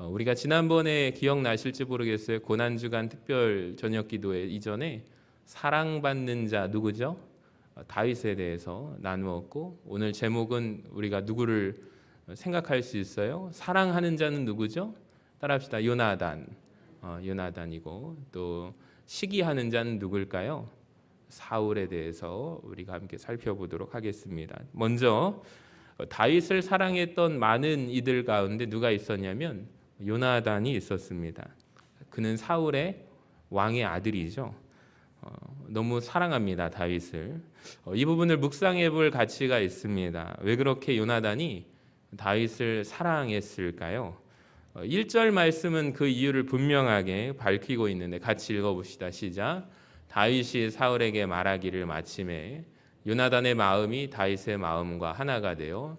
우리가 지난번에 기억나실지 모르겠어요. 고난주간 특별 저녁 기도회 이전에 사랑받는 자 누구죠? 다윗에 대해서 나누었고, 오늘 제목은 우리가 누구를 생각할 수 있어요? 사랑하는 자는 누구죠? 따라합시다. 요나단. 요나단이고, 또 시기하는 자는 누굴까요? 사울에 대해서 우리가 함께 살펴보도록 하겠습니다. 먼저 다윗을 사랑했던 많은 이들 가운데 누가 있었냐면 요나단이 있었습니다. 그는 사울의 왕의 아들이죠. 너무 사랑합니다, 다윗을. 이 부분을 묵상해 볼 가치가 있습니다. 왜 그렇게 요나단이 다윗을 사랑했을까요? 1절 말씀은 그 이유를 분명하게 밝히고 있는데 같이 읽어봅시다. 시작. 다윗이 사울에게 말하기를 마침에 요나단의 마음이 다윗의 마음과 하나가 되어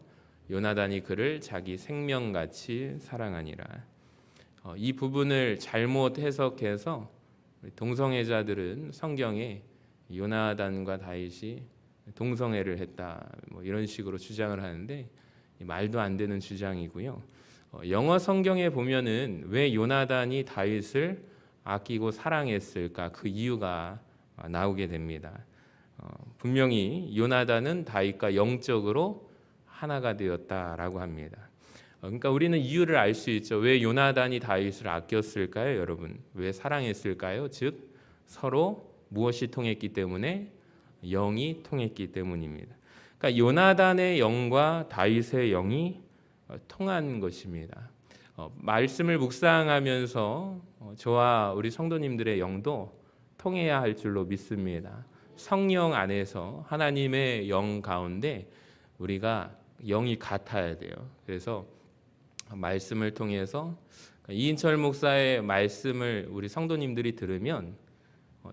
요나단이 그를 자기 생명같이 사랑하니라. 이 부분을 잘못 해석해서 동성애자들은 성경에 요나단과 다윗이 동성애를 했다, 이런 식으로 주장을 하는데 말도 안 되는 주장이고요. 영어 성경에 보면은 왜 요나단이 다윗을 아끼고 사랑했을까, 그 이유가 나오게 됩니다. 분명히 요나단은 다윗과 영적으로 하나가 되었다라고 합니다. 그러니까 우리는 이유를 알 수 있죠. 왜 요나단이 다윗을 아꼈을까요, 여러분? 왜 사랑했을까요? 즉 서로 무엇이 통했기 때문에? 영이 통했기 때문입니다. 그러니까 요나단의 영과 다윗의 영이 통한 것입니다. 말씀을 묵상하면서 저와 우리 성도님들의 영도 통해야 할 줄로 믿습니다. 성령 안에서 하나님의 영 가운데 우리가 영이 같아야 돼요. 그래서 말씀을 통해서 이인철 목사의 말씀을 우리 성도님들이 들으면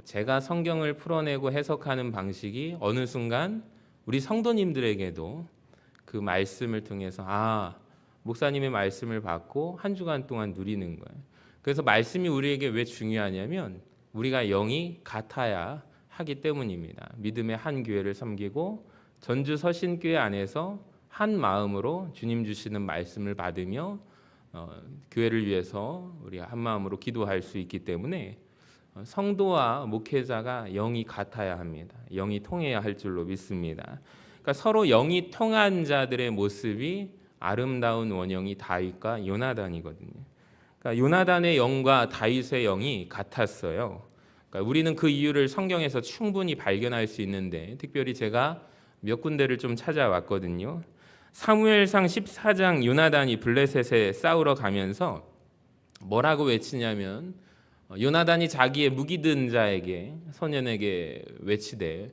제가 성경을 풀어내고 해석하는 방식이 어느 순간 우리 성도님들에게도 그 말씀을 통해서 목사님의 말씀을 받고 한 주간 동안 누리는 거예요. 그래서 말씀이 우리에게 왜 중요하냐면 우리가 영이 같아야 하기 때문입니다. 믿음의 한 교회를 섬기고 전주 서신교회 안에서 한 마음으로 주님 주시는 말씀을 받으며 교회를 위해서 우리 한 마음으로 기도할 수 있기 때문에 성도와 목회자가 영이 같아야 합니다. 영이 통해야 할 줄로 믿습니다. 그러니까 서로 영이 통한 자들의 모습이 아름다운 원형이 다윗과 요나단이거든요. 그러니까 요나단의 영과 다윗의 영이 같았어요. 그러니까 우리는 그 이유를 성경에서 충분히 발견할 수 있는데 특별히 제가 몇 군데를 좀 찾아왔거든요. 사무엘상 14장 요나단이 블레셋에 싸우러 가면서 뭐라고 외치냐면 요나단이 자기의 무기 든 자에게, 소년에게 외치되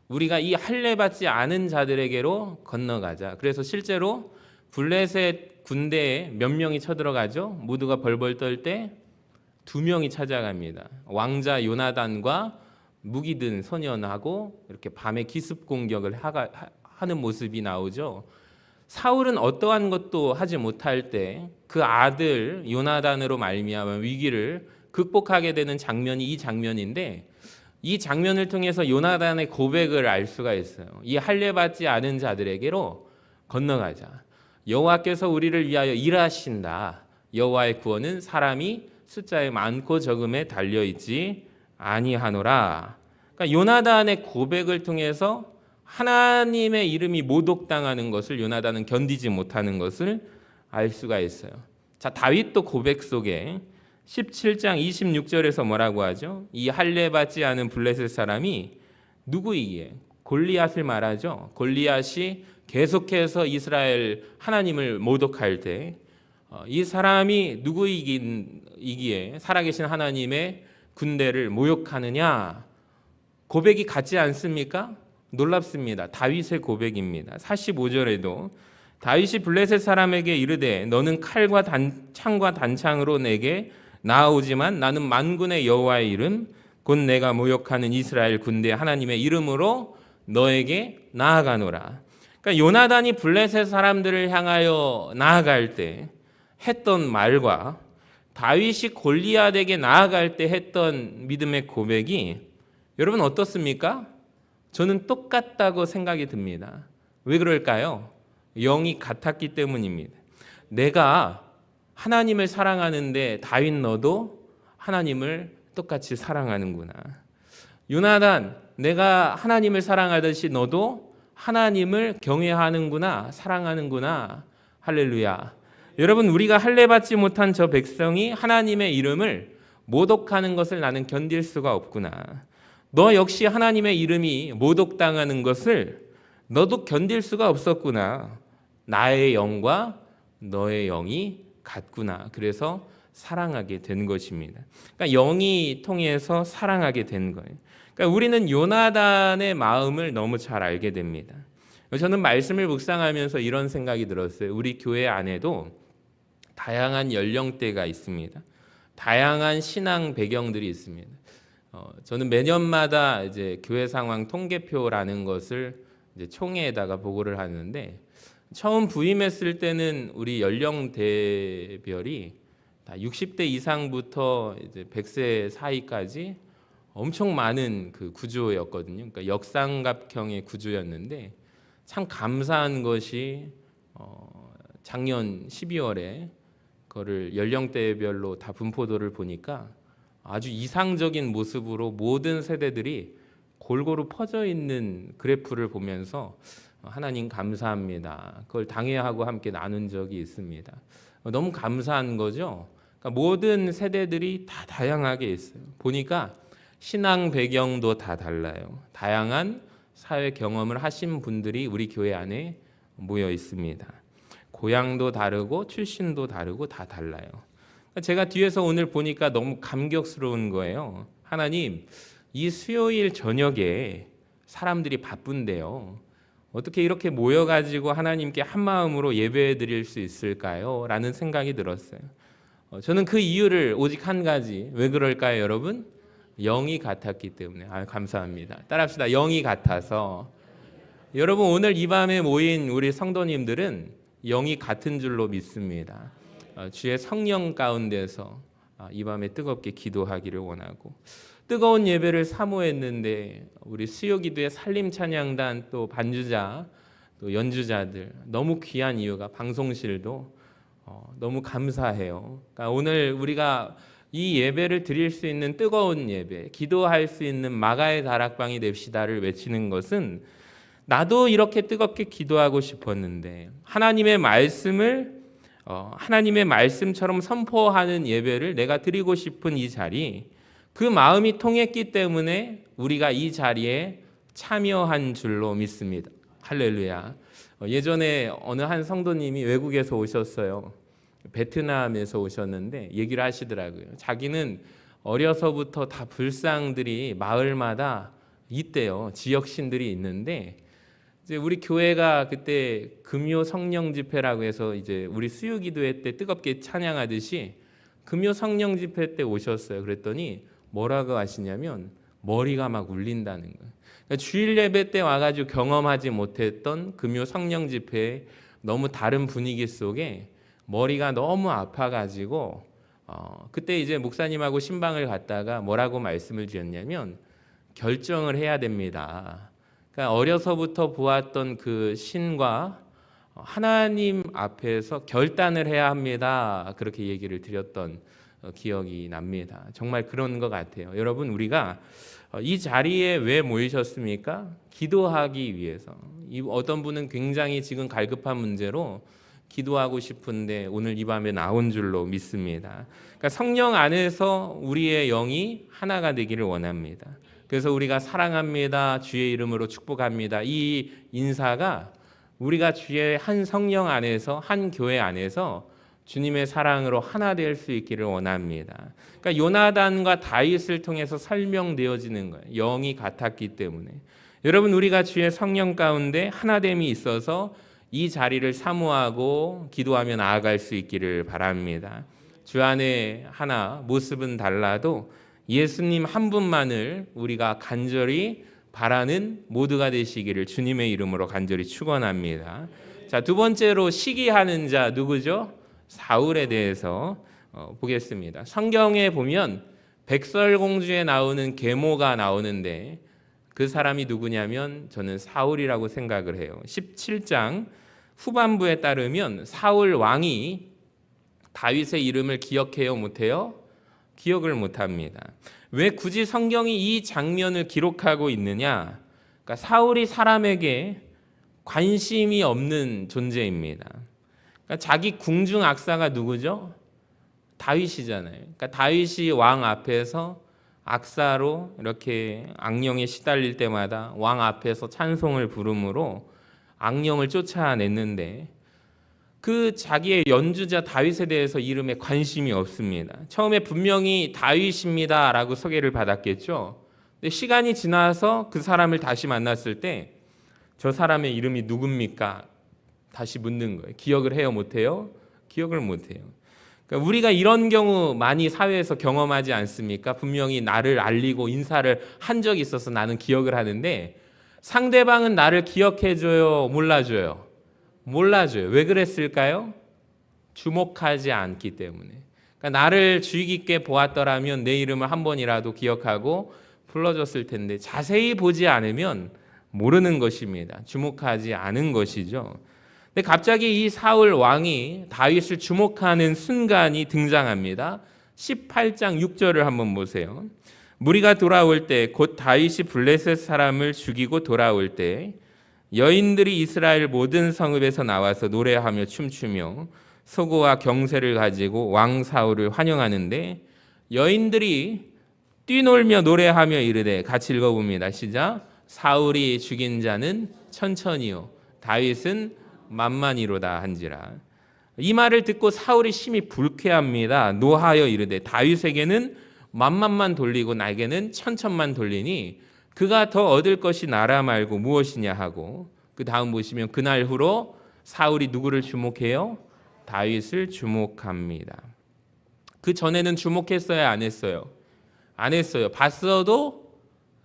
우리가 이 할례 받지 않은 자들에게로 건너가자. 그래서 실제로 블레셋 군대에 몇 명이 쳐들어가죠? 모두가 벌벌 떨 때 2명이 찾아갑니다. 왕자 요나단과 무기 든 소년하고 이렇게 밤에 기습 공격을 하는 모습이 나오죠. 사울은 어떠한 것도 하지 못할 때 그 아들 요나단으로 말미암아 위기를 극복하게 되는 장면이 이 장면인데, 이 장면을 통해서 요나단의 고백을 알 수가 있어요. 이 할례 받지 않은 자들에게로 건너가자. 여호와께서 우리를 위하여 일하신다. 여호와의 구원은 사람이 숫자에 많고 적음에 달려 있지 아니하노라. 그러니까 요나단의 고백을 통해서 하나님의 이름이 모독당하는 것을 요나단은 견디지 못하는 것을 알 수가 있어요. 자, 다윗도 고백 속에 17장 26절에서 뭐라고 하죠? 이 할례 받지 않은 블레셋 사람이 누구이기에? 골리앗을 말하죠. 골리앗이 계속해서 이스라엘 하나님을 모독할 때 이 사람이 누구이기에 살아계신 하나님의 군대를 모욕하느냐? 고백이 같지 않습니까? 놀랍습니다. 다윗의 고백입니다. 45절에도 다윗이 블레셋 사람에게 이르되 너는 칼과 창과 단창으로 내게 나아오지만 나는 만군의 여호와의 이름 곧 내가 모욕하는 이스라엘 군대 하나님의 이름으로 너에게 나아가노라. 그러니까 요나단이 블레셋 사람들을 향하여 나아갈 때 했던 말과 다윗이 골리앗에게 나아갈 때 했던 믿음의 고백이 여러분 어떻습니까? 저는 똑같다고 생각이 듭니다. 왜 그럴까요? 영이 같았기 때문입니다. 내가 하나님을 사랑하는데 다윗 너도 하나님을 똑같이 사랑하는구나. 요나단, 내가 하나님을 사랑하듯이 너도 하나님을 경외하는구나, 사랑하는구나. 할렐루야. 여러분, 우리가 할례 받지 못한 저 백성이 하나님의 이름을 모독하는 것을 나는 견딜 수가 없구나. 너 역시 하나님의 이름이 모독당하는 것을 너도 견딜 수가 없었구나. 나의 영과 너의 영이 같구나. 그래서 사랑하게 된 것입니다. 그러니까 영이 통해서 사랑하게 된 거예요. 그러니까 우리는 요나단의 마음을 너무 잘 알게 됩니다. 저는 말씀을 묵상하면서 이런 생각이 들었어요. 우리 교회 안에도 다양한 연령대가 있습니다. 다양한 신앙 배경들이 있습니다. 저는 매년마다 이제 교회 상황 통계표라는 것을 이제 총회에다가 보고를 하는데, 처음 부임했을 때는 우리 연령대별이 다 60대 이상부터 이제 100세 사이까지 엄청 많은 그 구조였거든요. 그러니까 역삼각형의 구조였는데, 참 감사한 것이 작년 12월에 그거를 연령대별로 다 분포도를 보니까 아주 이상적인 모습으로 모든 세대들이 골고루 퍼져 있는 그래프를 보면서 하나님 감사합니다. 그걸 당회하고 함께 나눈 적이 있습니다. 너무 감사한 거죠. 그러니까 모든 세대들이 다 다양하게 있어요. 보니까 신앙 배경도 다 달라요. 다양한 사회 경험을 하신 분들이 우리 교회 안에 모여 있습니다. 고향도 다르고 출신도 다르고 다 달라요. 제가 뒤에서 오늘 보니까 너무 감격스러운 거예요. 하나님, 이 수요일 저녁에 사람들이 바쁜데요, 어떻게 이렇게 모여가지고 하나님께 한 마음으로 예배해 드릴 수 있을까요? 라는 생각이 들었어요. 저는 그 이유를 오직 한 가지, 왜 그럴까요, 여러분? 영이 같았기 때문에. 감사합니다. 따라합시다. 영이 같아서. 여러분, 오늘 이 밤에 모인 우리 성도님들은 영이 같은 줄로 믿습니다. 주의 성령 가운데서 이 밤에 뜨겁게 기도하기를 원하고, 뜨거운 예배를 사모했는데 우리 수요기도의 살림 찬양단, 또 반주자, 또 연주자들 너무 귀한 이유가 방송실도 너무 감사해요. 그러니까 오늘 우리가 이 예배를 드릴 수 있는 뜨거운 예배, 기도할 수 있는 마가의 다락방이 됩시다를 외치는 것은, 나도 이렇게 뜨겁게 기도하고 싶었는데 하나님의 말씀을 하나님의 말씀처럼 선포하는 예배를 내가 드리고 싶은 이 자리, 그 마음이 통했기 때문에 우리가 이 자리에 참여한 줄로 믿습니다. 할렐루야. 예전에 어느 한 성도님이 외국에서 오셨어요. 베트남에서 오셨는데 얘기를 하시더라고요. 자기는 어려서부터 다 불상들이 마을마다 있대요. 지역신들이 있는데, 이제 우리 교회가 그때 금요 성령 집회라고 해서 이제 우리 수요 기도회 때 뜨겁게 찬양하듯이 금요 성령 집회 때 오셨어요. 그랬더니 뭐라고 하시냐면 머리가 막 울린다는 거예요. 그러니까 주일 예배 때 와가지고 경험하지 못했던 금요 성령 집회에 너무 다른 분위기 속에 머리가 너무 아파가지고 그때 이제 목사님하고 신방을 갔다가 뭐라고 말씀을 주셨냐면, 결정을 해야 됩니다. 그러니까 어려서부터 보았던 그 신과 하나님 앞에서 결단을 해야 합니다. 그렇게 얘기를 드렸던 기억이 납니다. 정말 그런 것 같아요. 여러분, 우리가 이 자리에 왜 모이셨습니까? 기도하기 위해서. 어떤 분은 굉장히 지금 갈급한 문제로 기도하고 싶은데 오늘 이 밤에 나온 줄로 믿습니다. 그러니까 성령 안에서 우리의 영이 하나가 되기를 원합니다. 그래서 우리가 사랑합니다, 주의 이름으로 축복합니다, 이 인사가 우리가 주의 한 성령 안에서, 한 교회 안에서 주님의 사랑으로 하나 될 수 있기를 원합니다. 그러니까 요나단과 다윗을 통해서 설명되어지는 거예요. 영이 같았기 때문에. 여러분, 우리가 주의 성령 가운데 하나됨이 있어서 이 자리를 사모하고 기도하며 나아갈 수 있기를 바랍니다. 주 안에 하나, 모습은 달라도 예수님 한 분만을 우리가 간절히 바라는 모두가 되시기를 주님의 이름으로 간절히 축원합니다. 자, 두 번째로 시기하는 자 누구죠? 사울에 대해서 보겠습니다. 성경에 보면 백설공주에 나오는 계모가 나오는데 그 사람이 누구냐면 저는 사울이라고 생각을 해요. 17장 후반부에 따르면 사울 왕이 다윗의 이름을 기억해요, 못해요? 기억을 못합니다. 왜 굳이 성경이 이 장면을 기록하고 있느냐? 그러니까 사울이 사람에게 관심이 없는 존재입니다. 그러니까 자기 궁중 악사가 누구죠? 다윗이잖아요. 그러니까 다윗이 왕 앞에서 악사로 이렇게 악령에 시달릴 때마다 왕 앞에서 찬송을 부름으로 악령을 쫓아냈는데 그 자기의 연주자 다윗에 대해서 이름에 관심이 없습니다. 처음에 분명히 다윗입니다라고 소개를 받았겠죠. 근데 시간이 지나서 그 사람을 다시 만났을 때 저 사람의 이름이 누굽니까? 다시 묻는 거예요. 기억을 해요, 못해요? 기억을 못해요. 그러니까 우리가 이런 경우 많이 사회에서 경험하지 않습니까? 분명히 나를 알리고 인사를 한 적이 있어서 나는 기억을 하는데 상대방은 나를 기억해줘요, 몰라줘요? 몰라줘요. 왜 그랬을까요? 주목하지 않기 때문에. 그러니까 나를 주의 깊게 보았더라면 내 이름을 한 번이라도 기억하고 불러줬을 텐데 자세히 보지 않으면 모르는 것입니다. 주목하지 않은 것이죠. 근데 갑자기 이 사울 왕이 다윗을 주목하는 순간이 등장합니다. 18장 6절을 한번 보세요. 무리가 돌아올 때 곧 다윗이 블레셋 사람을 죽이고 돌아올 때 여인들이 이스라엘 모든 성읍에서 나와서 노래하며 춤추며 소고와 경쇠를 가지고 왕 사울을 환영하는데 여인들이 뛰놀며 노래하며 이르되 같이 읽어봅니다. 시작. 사울이 죽인 자는 천천히요 다윗은 만만히로다 한지라. 이 말을 듣고 사울이 심히 불쾌합니다. 노하여 이르되 다윗에게는 만만만 돌리고 나에게는 천천만 돌리니 그가 더 얻을 것이 나라 말고 무엇이냐 하고 그 다음 보시면 그날 후로 사울이 누구를 주목해요? 다윗을 주목합니다. 그 전에는 주목했어요, 안 했어요? 안 했어요. 봤어도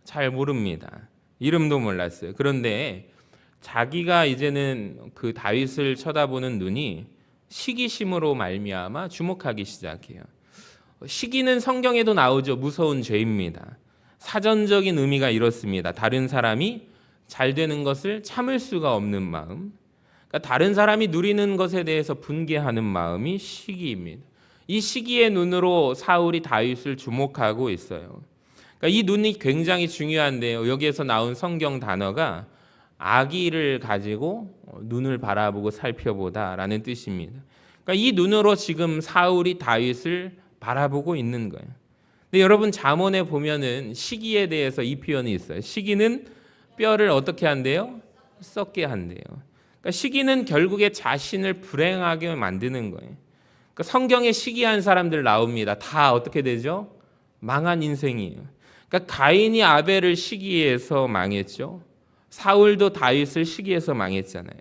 잘 모릅니다. 이름도 몰랐어요. 그런데 자기가 이제는 그 다윗을 쳐다보는 눈이 시기심으로 말미암아 주목하기 시작해요. 시기는 성경에도 나오죠. 무서운 죄입니다. 사전적인 의미가 이렇습니다. 다른 사람이 잘 되는 것을 참을 수가 없는 마음. 그러니까 다른 사람이 누리는 것에 대해서 분개하는 마음이 시기입니다. 이 시기의 눈으로 사울이 다윗을 주목하고 있어요. 그러니까 이 눈이 굉장히 중요한데요. 여기에서 나온 성경 단어가 악의를 가지고 눈을 바라보고 살펴보다라는 뜻입니다. 그러니까 이 눈으로 지금 사울이 다윗을 바라보고 있는 거예요. 근데 여러분 잠언에 보면은 시기에 대해서 이 표현이 있어요. 시기는 뼈를 어떻게 한대요? 썩게 한대요. 그러니까 시기는 결국에 자신을 불행하게 만드는 거예요. 그러니까 성경에 시기한 사람들 나옵니다. 다 어떻게 되죠? 망한 인생이에요. 그러니까 가인이 아벨을 시기해서 망했죠. 사울도 다윗을 시기해서 망했잖아요.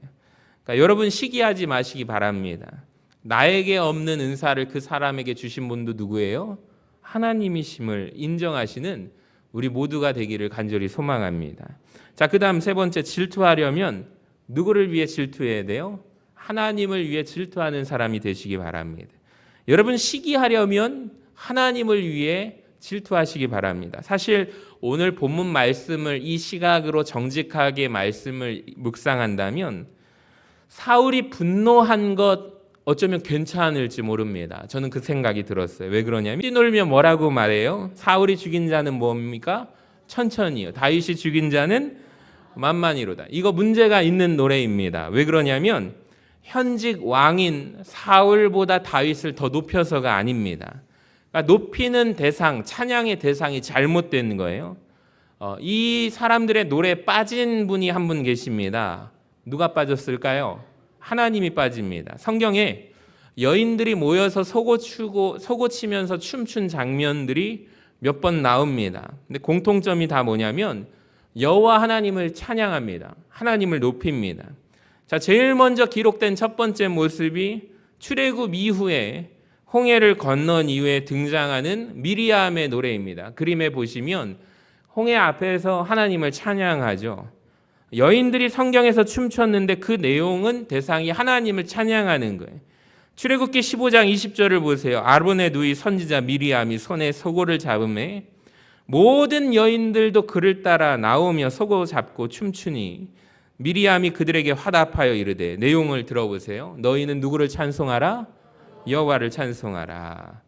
그러니까 여러분 시기하지 마시기 바랍니다. 나에게 없는 은사를 그 사람에게 주신 분도 누구예요? 하나님이심을 인정하시는 우리 모두가 되기를 간절히 소망합니다. 자, 그 다음 세 번째, 질투하려면 누구를 위해 질투해야 돼요? 하나님을 위해 질투하는 사람이 되시기 바랍니다. 여러분 시기하려면 하나님을 위해 질투하시기 바랍니다. 사실 오늘 본문 말씀을 이 시각으로 정직하게 말씀을 묵상한다면 사울이 분노한 것 어쩌면 괜찮을지 모릅니다. 저는 그 생각이 들었어요. 왜 그러냐면 뛰놀면 뭐라고 말해요? 사울이 죽인 자는 뭡니까? 천천히요. 다윗이 죽인 자는 만만히로다. 이거 문제가 있는 노래입니다. 왜 그러냐면 현직 왕인 사울보다 다윗을 더 높여서가 아닙니다. 그러니까 높이는 대상, 찬양의 대상이 잘못된 거예요. 이 사람들의 노래에 빠진 분이 한 분 계십니다. 누가 빠졌을까요? 하나님이 빠집니다. 성경에 여인들이 모여서 소고 치면서 춤춘 장면들이 몇 번 나옵니다. 근데 공통점이 다 뭐냐면 여호와 하나님을 찬양합니다. 하나님을 높입니다. 자, 제일 먼저 기록된 첫 번째 모습이 출애굽 이후에 홍해를 건넌 이후에 등장하는 미리암의 노래입니다. 그림에 보시면 홍해 앞에서 하나님을 찬양하죠. 여인들이 성경에서 춤췄는데 그 내용은 대상이 하나님을 찬양하는 거예요. 출애굽기 15장 20절을 보세요. 아론의 누이 선지자 미리암이 손에 소고를 잡음에 모든 여인들도 그를 따라 나오며 소고 잡고 춤추니 미리암이 그들에게 화답하여 이르되, 내용을 들어보세요. 너희는 누구를 찬송하라? 여호와를 찬송하라.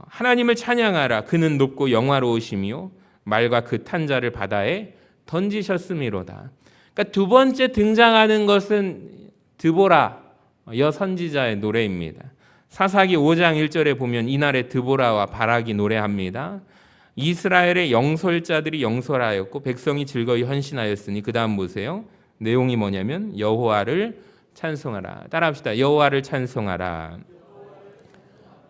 하나님을 찬양하라. 그는 높고 영화로우시며 말과 그 탄 자를 바다에 던지셨음이로다. 그러니까 두 번째 등장하는 것은 드보라 여선지자의 노래입니다. 사사기 5장 1절에 보면 이날에 드보라와 바락이 노래합니다. 이스라엘의 영솔자들이 영솔하였고 백성이 즐거이 헌신하였으니 그 다음 보세요. 내용이 뭐냐면 여호와를 찬송하라. 따라합시다. 여호와를 찬송하라.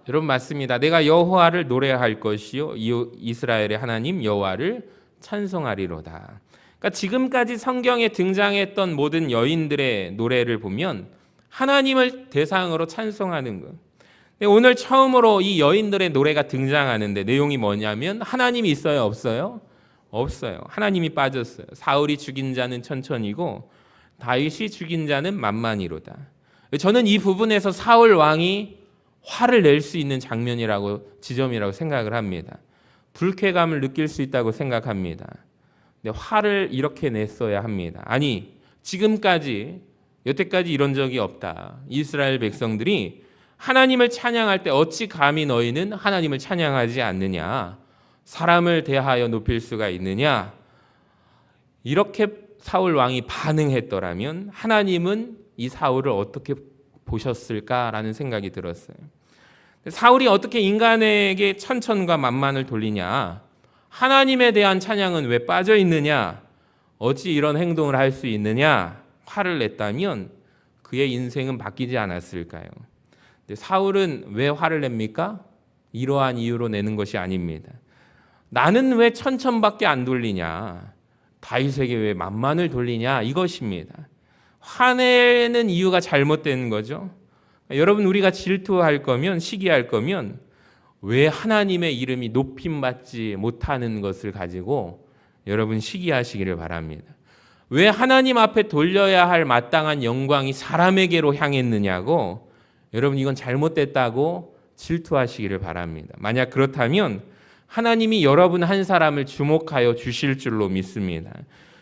여러분 맞습니다. 내가 여호와를 노래할 것이요 이스라엘의 하나님 여호와를 찬송하리로다. 그러니까 지금까지 성경에 등장했던 모든 여인들의 노래를 보면 하나님을 대상으로 찬송하는 것. 오늘 처음으로 이 여인들의 노래가 등장하는데 내용이 뭐냐면 하나님이 있어요, 없어요? 없어요. 하나님이 빠졌어요. 사울이 죽인 자는 천천히고 다윗이 죽인 자는 만만이로다. 저는 이 부분에서 사울 왕이 화를 낼 수 있는 지점이라고 생각을 합니다. 불쾌감을 느낄 수 있다고 생각합니다. 근데 화를 이렇게 냈어야 합니다. 아니, 지금까지 여태까지 이런 적이 없다. 이스라엘 백성들이 하나님을 찬양할 때 어찌 감히 너희는 하나님을 찬양하지 않느냐? 사람을 대하여 높일 수가 있느냐? 이렇게 사울 왕이 반응했더라면 하나님은 이 사울을 어떻게 보셨을까라는 생각이 들었어요. 사울이 어떻게 인간에게 천천과 만만을 돌리냐? 하나님에 대한 찬양은 왜 빠져 있느냐? 어찌 이런 행동을 할 수 있느냐? 화를 냈다면 그의 인생은 바뀌지 않았을까요? 사울은 왜 화를 냅니까? 이러한 이유로 내는 것이 아닙니다. 나는 왜 천천밖에 안 돌리냐? 다윗에게 왜 만만을 돌리냐? 이것입니다. 화내는 이유가 잘못된 거죠. 여러분 우리가 질투할 거면 시기할 거면 왜 하나님의 이름이 높임받지 못하는 것을 가지고 여러분 시기하시기를 바랍니다. 왜 하나님 앞에 돌려야 할 마땅한 영광이 사람에게로 향했느냐고 여러분 이건 잘못됐다고 질투하시기를 바랍니다. 만약 그렇다면 하나님이 여러분 한 사람을 주목하여 주실 줄로 믿습니다.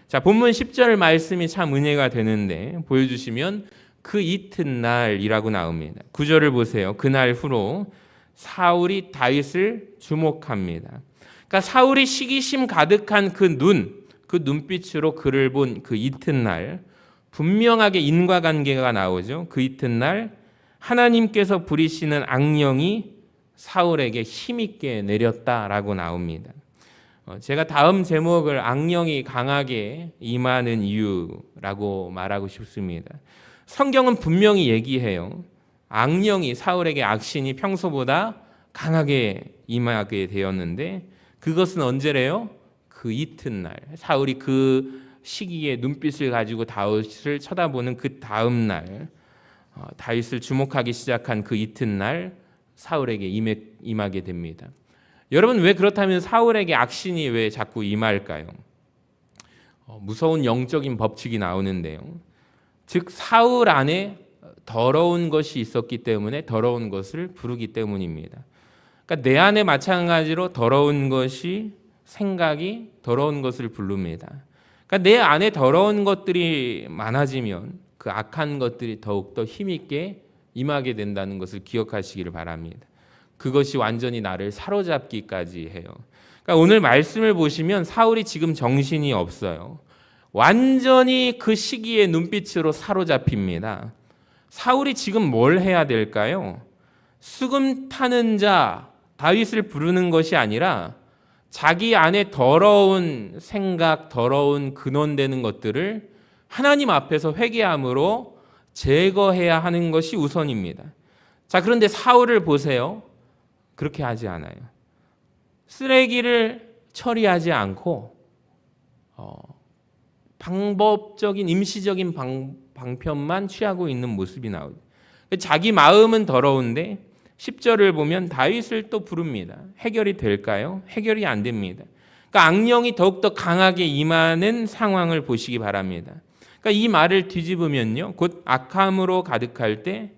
자, 본문 10절 말씀이 참 은혜가 되는데 보여주시면 그 이튿날이라고 나옵니다. 9절을 보세요. 그날 후로 사울이 다윗을 주목합니다. 그러니까 사울이 시기심 가득한 그 눈빛으로 그를 본 그 이튿날 분명하게 인과관계가 나오죠. 그 이튿날 하나님께서 부리시는 악령이 사울에게 힘있게 내렸다라고 나옵니다. 제가 다음 제목을 악령이 강하게 임하는 이유라고 말하고 싶습니다. 성경은 분명히 얘기해요. 악령이 사울에게 악신이 평소보다 강하게 임하게 되었는데 그것은 언제래요? 그 이튿날 사울이 그 시기에 눈빛을 가지고 다윗을 쳐다보는 그 다음 날 다윗을 주목하기 시작한 그 이튿날 사울에게 임하게 됩니다. 여러분 왜 그렇다면 사울에게 악신이 왜 자꾸 임할까요? 무서운 영적인 법칙이 나오는데요. 즉 사울 안에 더러운 것이 있었기 때문에 더러운 것을 부르기 때문입니다. 그러니까 내 안에 마찬가지로 더러운 것이 생각이 더러운 것을 부릅니다. 그러니까 내 안에 더러운 것들이 많아지면 그 악한 것들이 더욱더 힘있게 임하게 된다는 것을 기억하시기를 바랍니다. 그것이 완전히 나를 사로잡기까지 해요. 그러니까 오늘 말씀을 보시면 사울이 지금 정신이 없어요. 완전히 그 시기의 눈빛으로 사로잡힙니다. 사울이 지금 뭘 해야 될까요? 수금 타는 자 다윗을 부르는 것이 아니라 자기 안에 더러운 생각, 더러운 근원되는 것들을 하나님 앞에서 회개함으로 제거해야 하는 것이 우선입니다. 자, 그런데 사울을 보세요. 그렇게 하지 않아요. 쓰레기를 처리하지 않고 방법적인 임시적인 방편만 취하고 있는 모습이 나오죠. 자기 마음은 더러운데 10절을 보면 다윗을 또 부릅니다. 해결이 될까요? 해결이 안 됩니다. 그러니까 악령이 더욱더 강하게 임하는 상황을 보시기 바랍니다. 그러니까 이 말을 뒤집으면요. 곧 악함으로 가득할 때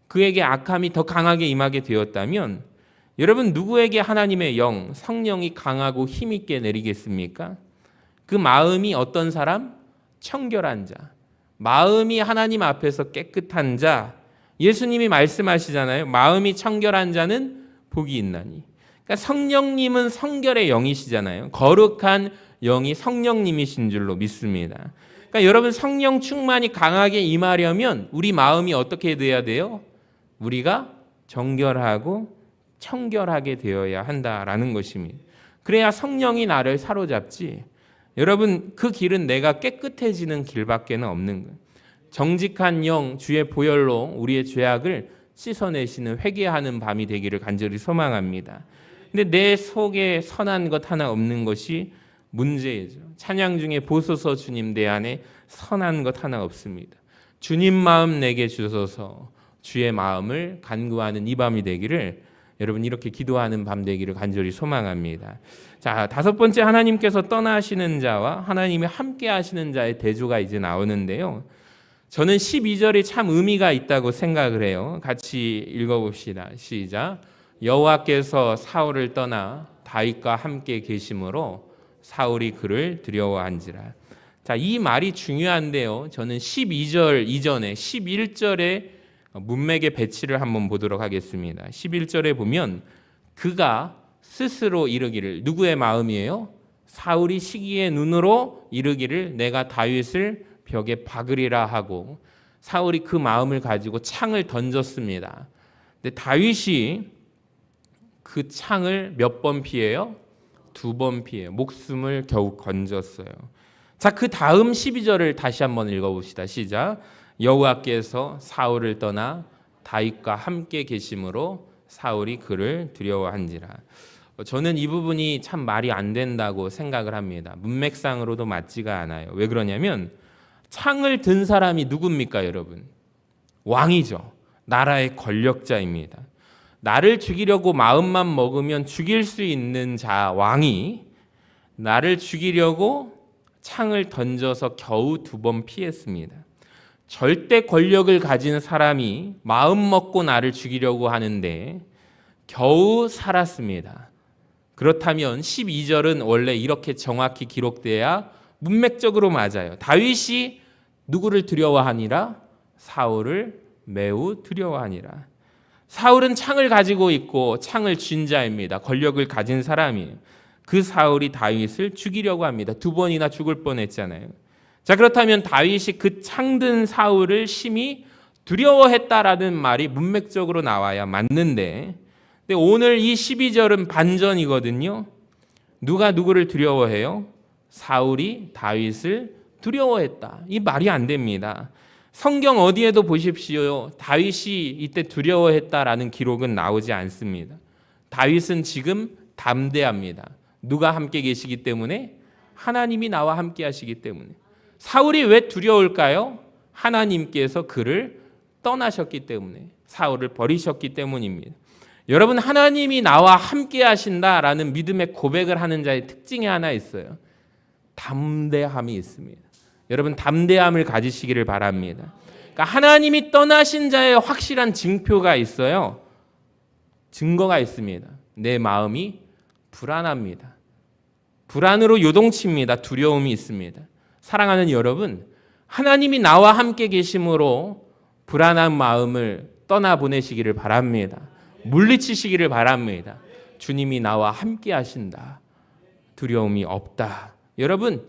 그에게 악함이 더 강하게 임하게 되었다면 여러분 누구에게 하나님의 영, 성령이 강하고 힘있게 내리겠습니까? 그 마음이 어떤 사람? 청결한 자. 마음이 하나님 앞에서 깨끗한 자. 예수님이 말씀하시잖아요. 마음이 청결한 자는 복이 있나니. 그러니까 성령님은 성결의 영이시잖아요. 거룩한 영이 성령님이신 줄로 믿습니다. 그러니까 여러분 성령 충만이 강하게 임하려면 우리 마음이 어떻게 돼야 돼요? 우리가 정결하고 청결하게 되어야 한다라는 것입니다. 그래야 성령이 나를 사로잡지. 여러분 그 길은 내가 깨끗해지는 길밖에는 없는 거예요. 정직한 영 주의 보혈로 우리의 죄악을 씻어내시는 회개하는 밤이 되기를 간절히 소망합니다. 근데 내 속에 선한 것 하나 없는 것이 문제이죠. 찬양 중에 보소서 주님 내 안에 선한 것 하나 없습니다. 주님 마음 내게 주소서. 주의 마음을 간구하는 이 밤이 되기를 여러분 이렇게 기도하는 밤 되기를 간절히 소망합니다. 자, 다섯 번째 하나님께서 떠나시는 자와 하나님이 함께 하시는 자의 대조가 이제 나오는데요. 저는 12절이 참 의미가 있다고 생각을 해요. 같이 읽어봅시다. 시작. 여호와께서 사울을 떠나 다윗과 함께 계심으로 사울이 그를 두려워한지라. 자, 이 말이 중요한데요. 저는 12절 이전에 11절에 문맥의 배치를 한번 보도록 하겠습니다. 11절에 보면 그가 스스로 이르기를, 누구의 마음이에요? 사울이 시기의 눈으로 이르기를 내가 다윗을 벽에 박으리라 하고 사울이 그 마음을 가지고 창을 던졌습니다. 근데 다윗이 그 창을 몇 번 피해요? 2번 피해요. 목숨을 겨우 건졌어요. 자, 그 다음 12절을 다시 한번 읽어봅시다. 시작. 여호와께서 사울을 떠나 다윗과 함께 계심으로 사울이 그를 두려워한지라. 저는 이 부분이 참 말이 안 된다고 생각을 합니다. 문맥상으로도 맞지가 않아요. 왜 그러냐면 창을 든 사람이 누굽니까, 여러분? 왕이죠. 나라의 권력자입니다. 나를 죽이려고 마음만 먹으면 죽일 수 있는 자 왕이 나를 죽이려고 창을 던져서 겨우 2번 피했습니다. 절대 권력을 가진 사람이 마음 먹고 나를 죽이려고 하는데 겨우 살았습니다. 그렇다면 12절은 원래 이렇게 정확히 기록돼야 문맥적으로 맞아요. 다윗이 누구를 두려워하니라? 사울을 매우 두려워하니라. 사울은 창을 가지고 있고 창을 쥔 자입니다. 권력을 가진 사람이에요. 그 사울이 다윗을 죽이려고 합니다. 2번이나 죽을 뻔했잖아요. 자, 그렇다면 다윗이 그 창든 사울을 심히 두려워했다라는 말이 문맥적으로 나와야 맞는데, 근데 오늘 이 12절은 반전이거든요. 누가 누구를 두려워해요? 사울이 다윗을 두려워했다. 이 말이 안 됩니다. 성경 어디에도 보십시오. 다윗이 이때 두려워했다라는 기록은 나오지 않습니다. 다윗은 지금 담대합니다. 누가 함께 계시기 때문에? 하나님이 나와 함께 하시기 때문에. 사울이 왜 두려울까요? 하나님께서 그를 떠나셨기 때문에, 사울을 버리셨기 때문입니다. 여러분, 하나님이 나와 함께 하신다라는 믿음의 고백을 하는 자의 특징이 하나 있어요. 담대함이 있습니다. 여러분, 담대함을 가지시기를 바랍니다. 그러니까 하나님이 떠나신 자의 확실한 증표가 있어요. 증거가 있습니다. 내 마음이 불안합니다. 불안으로 요동칩니다. 두려움이 있습니다. 사랑하는 여러분, 하나님이 나와 함께 계심으로 불안한 마음을 떠나보내시기를 바랍니다. 물리치시기를 바랍니다. 주님이 나와 함께 하신다. 두려움이 없다. 여러분,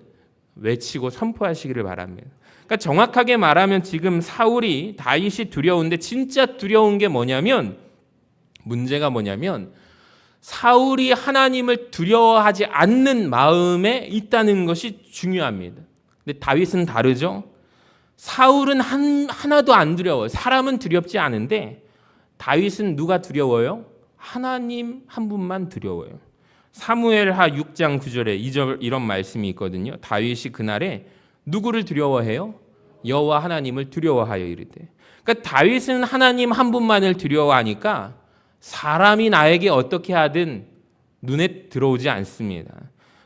외치고 선포하시기를 바랍니다. 그러니까 정확하게 말하면 지금 사울이 다윗이 두려운데 진짜 두려운 게 뭐냐면, 문제가 뭐냐면 사울이 하나님을 두려워하지 않는 마음에 있다는 것이 중요합니다. 근데 다윗은 다르죠. 사울은 하나도 안 두려워요. 사람은 두렵지 않은데 다윗은 누가 두려워요? 하나님 한 분만 두려워요. 사무엘하 6장 9절에 이런 말씀이 있거든요. 다윗이 그날에 누구를 두려워해요? 여호와 하나님을 두려워하여 이르되. 그러니까 다윗은 하나님 한 분만을 두려워하니까 사람이 나에게 어떻게 하든 눈에 들어오지 않습니다.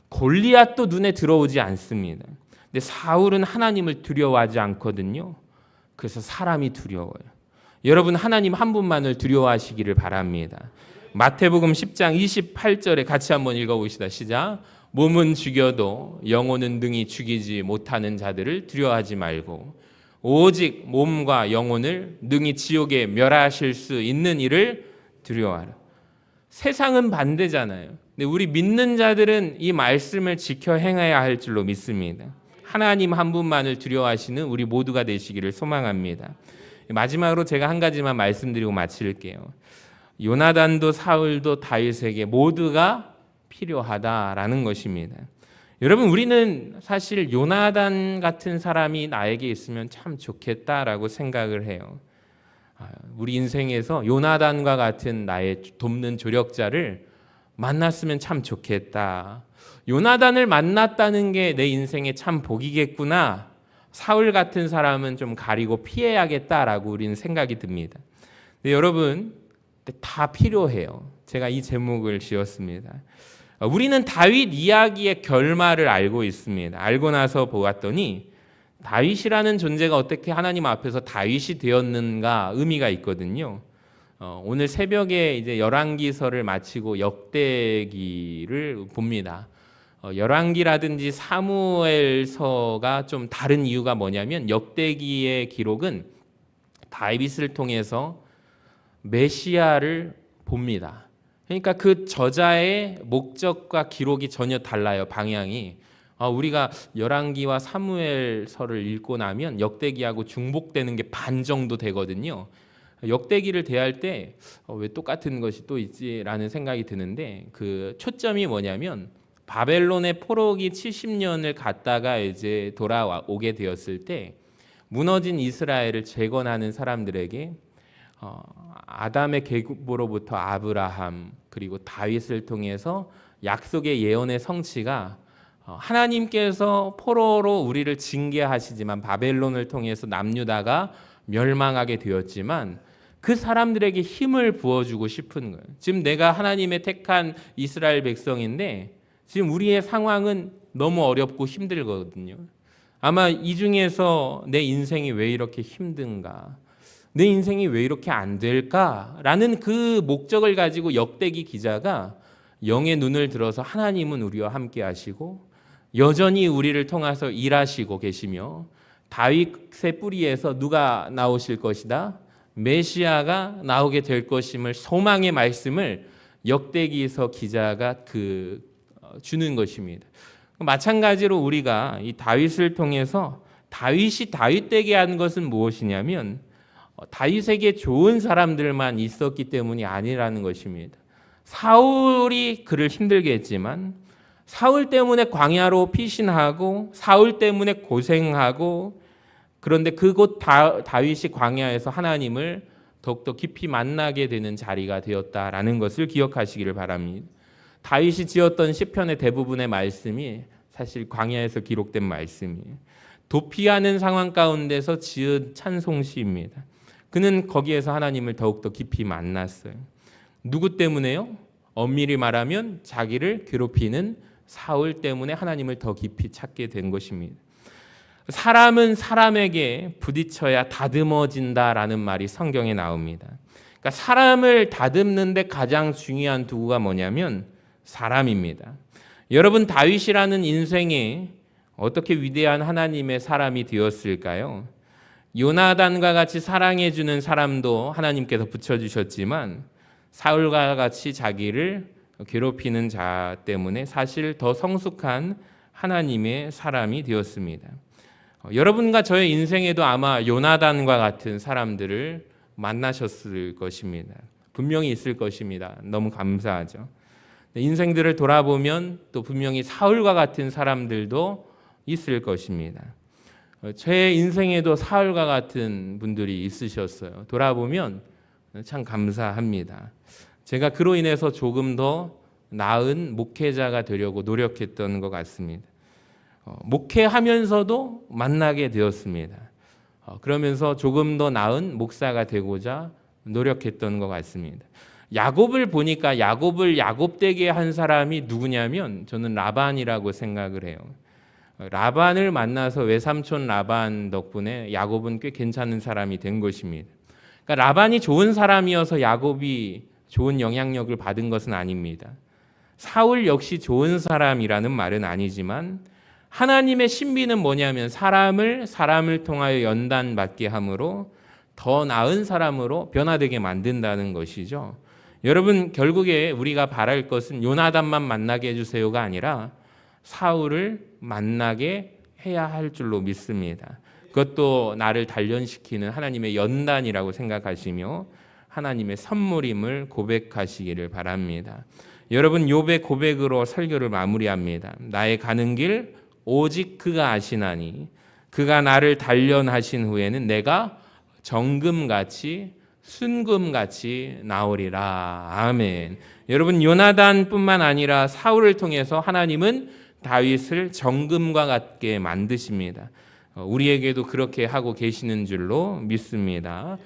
골리앗도 눈에 들어오지 않습니다. 근데 사울은 하나님을 두려워하지 않거든요. 그래서 사람이 두려워요. 여러분, 하나님 한 분만을 두려워하시기를 바랍니다. 마태복음 10장 28절에 같이 한번 읽어봅시다. 시작. 몸은 죽여도 영혼은 능히 죽이지 못하는 자들을 두려워하지 말고 오직 몸과 영혼을 능히 지옥에 멸하실 수 있는 이를 두려워하라. 세상은 반대잖아요. 근데 우리 믿는 자들은 이 말씀을 지켜 행해야 할 줄로 믿습니다. 하나님 한 분만을 두려워하시는 우리 모두가 되시기를 소망합니다. 마지막으로 제가 한 가지만 말씀드리고 마칠게요. 요나단도 사울도 다윗에게 모두가 필요하다라는 것입니다. 여러분, 우리는 사실 요나단 같은 사람이 나에게 있으면 참 좋겠다라고 생각을 해요. 우리 인생에서 요나단과 같은 나의 돕는 조력자를 만났으면 참 좋겠다. 요나단을 만났다는 게 내 인생에 참 복이겠구나. 사울 같은 사람은 좀 가리고 피해야겠다라고 우리는 생각이 듭니다. 근데 여러분, 다 필요해요. 제가 이 제목을 지었습니다. 우리는 다윗 이야기의 결말을 알고 있습니다. 알고 나서 보았더니 다윗이라는 존재가 어떻게 하나님 앞에서 다윗이 되었는가 의미가 있거든요. 오늘 새벽에 이제 열왕기서를 마치고 역대기를 봅니다. 열왕기라든지 사무엘서가 좀 다른 이유가 뭐냐면 역대기의 기록은 다윗을 통해서 메시아를 봅니다. 그러니까 그 저자의 목적과 기록이 전혀 달라요. 방향이. 우리가 열왕기와 사무엘서를 읽고 나면 역대기하고 중복되는 게 반 정도 되거든요. 역대기를 대할 때 왜 똑같은 것이 또 있지라는 생각이 드는데 그 초점이 뭐냐면 바벨론의 포로기 70년을 갔다가 이제 돌아오게 되었을 때 무너진 이스라엘을 재건하는 사람들에게 아담의 계보로부터 아브라함 그리고 다윗을 통해서 약속의 예언의 성취가 하나님께서 포로로 우리를 징계하시지만 바벨론을 통해서 남유다가 멸망하게 되었지만 그 사람들에게 힘을 부어주고 싶은 거예요. 지금 내가 하나님의 택한 이스라엘 백성인데 지금 우리의 상황은 너무 어렵고 힘들거든요. 아마 이 중에서 내 인생이 왜 이렇게 힘든가? 내 인생이 왜 이렇게 안 될까라는 그 목적을 가지고 역대기 기자가 영의 눈을 들어서 하나님은 우리와 함께 하시고 여전히 우리를 통해서 일하시고 계시며 다윗의 뿌리에서 누가 나오실 것이다? 메시아가 나오게 될 것임을 소망의 말씀을 역대기서 기자가 주는 것입니다. 마찬가지로 우리가 이 다윗을 통해서 다윗이 다윗되게 한 것은 무엇이냐면 다윗에게 좋은 사람들만 있었기 때문이 아니라는 것입니다. 사울이 그를 힘들게 했지만 사울 때문에 광야로 피신하고 사울 때문에 고생하고 그런데 그곳 다윗이 광야에서 하나님을 더욱더 깊이 만나게 되는 자리가 되었다라는 것을 기억하시기를 바랍니다. 다윗이 지었던 시편의 대부분의 말씀이 사실 광야에서 기록된 말씀이에요. 도피하는 상황 가운데서 지은 찬송시입니다. 그는 거기에서 하나님을 더욱더 깊이 만났어요. 누구 때문에요? 엄밀히 말하면 자기를 괴롭히는 사울 때문에 하나님을 더 깊이 찾게 된 것입니다. 사람은 사람에게 부딪혀야 다듬어진다라는 말이 성경에 나옵니다. 그러니까 사람을 다듬는데 가장 중요한 도구가 뭐냐면 사람입니다. 여러분, 다윗이라는 인생에 어떻게 위대한 하나님의 사람이 되었을까요? 요나단과 같이 사랑해주는 사람도 하나님께서 붙여주셨지만 사울과 같이 자기를 괴롭히는 자 때문에 사실 더 성숙한 하나님의 사람이 되었습니다. 여러분과 저의 인생에도 아마 요나단과 같은 사람들을 만나셨을 것입니다. 분명히 있을 것입니다. 너무 감사하죠. 인생들을 돌아보면 또 분명히 사울과 같은 사람들도 있을 것입니다. 제 인생에도 사울과 같은 분들이 있으셨어요. 돌아보면 참 감사합니다. 제가 그로 인해서 조금 더 나은 목회자가 되려고 노력했던 것 같습니다. 목회하면서도 만나게 되었습니다. 그러면서 조금 더 나은 목사가 되고자 노력했던 것 같습니다. 야곱을 보니까 야곱을 야곱되게 한 사람이 누구냐면 저는 라반이라고 생각을 해요. 라반을 만나서 외삼촌 라반 덕분에 야곱은 꽤 괜찮은 사람이 된 것입니다. 그러니까 라반이 좋은 사람이어서 야곱이 좋은 영향력을 받은 것은 아닙니다. 사울 역시 좋은 사람이라는 말은 아니지만 하나님의 신비는 뭐냐면 사람을 통하여 연단받게 함으로 더 나은 사람으로 변화되게 만든다는 것이죠. 여러분, 결국에 우리가 바랄 것은 요나단만 만나게 해주세요가 아니라 사울을 만나게 해야 할 줄로 믿습니다. 그것도 나를 단련시키는 하나님의 연단이라고 생각하시며 하나님의 선물임을 고백하시기를 바랍니다. 여러분, 욥의 고백으로 설교를 마무리합니다. 나의 가는 길 오직 그가 아시나니 그가 나를 단련하신 후에는 내가 정금같이 순금같이 나오리라. 아멘. 여러분, 요나단뿐만 아니라 사울을 통해서 하나님은 다윗을 정금과 같게 만드십니다. 우리에게도 그렇게 하고 계시는 줄로 믿습니다.